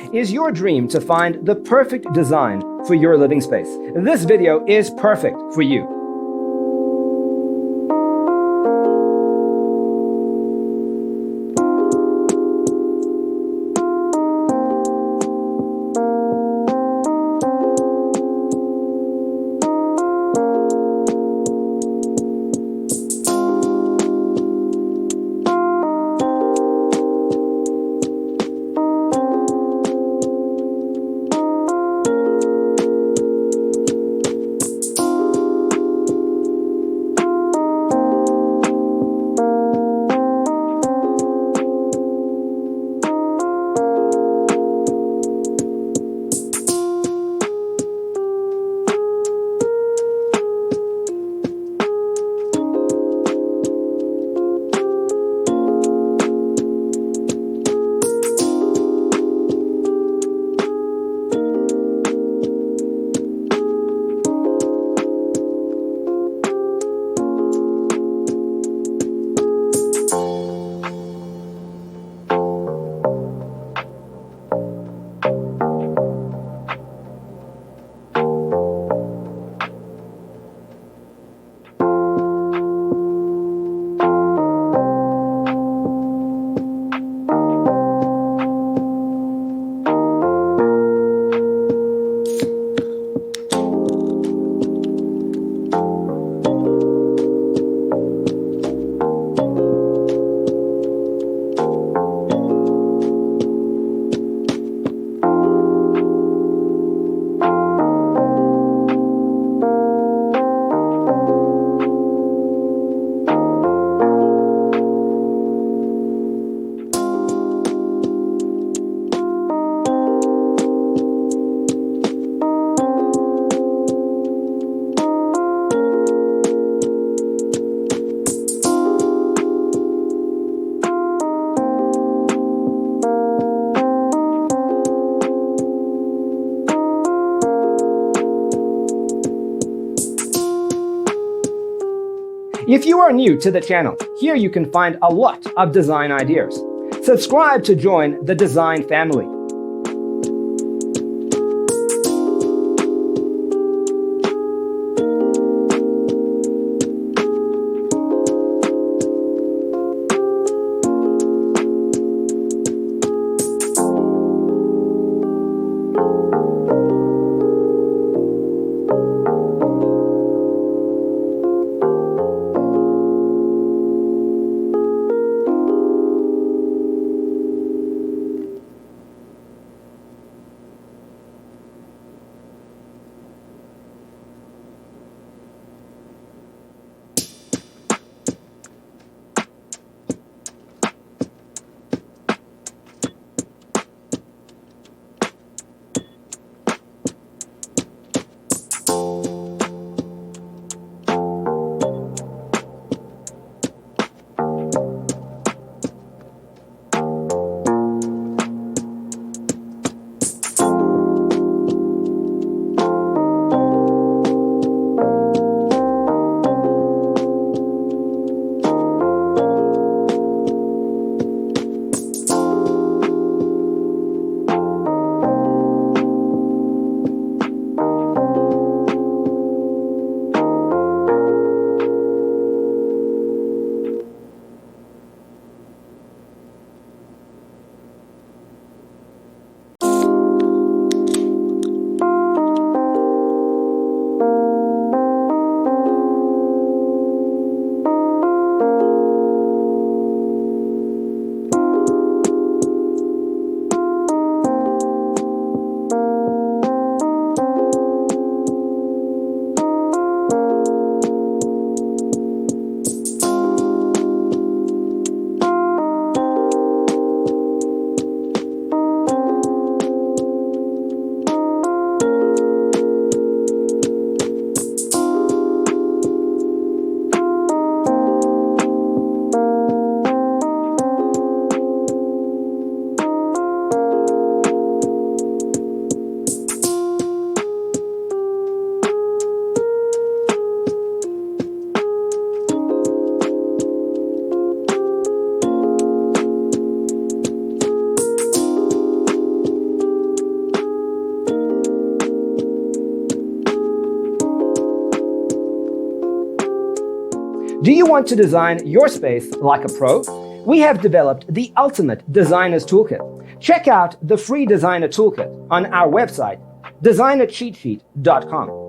Is your dream to find the perfect design for your living space? This video is perfect for you. If you are new to the channel, here you can find a lot of design ideas. Subscribe to join the design family. Do you want to design your space like a pro? We have developed the ultimate designer's toolkit. Check out the free designer toolkit on our website, designercheatsheet.com.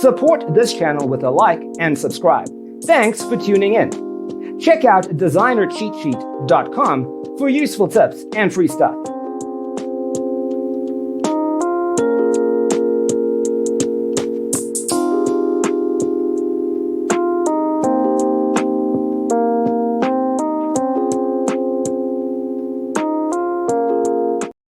Support this channel with a like and subscribe. Thanks for tuning in. Check out designercheatsheet.com for useful tips and free stuff.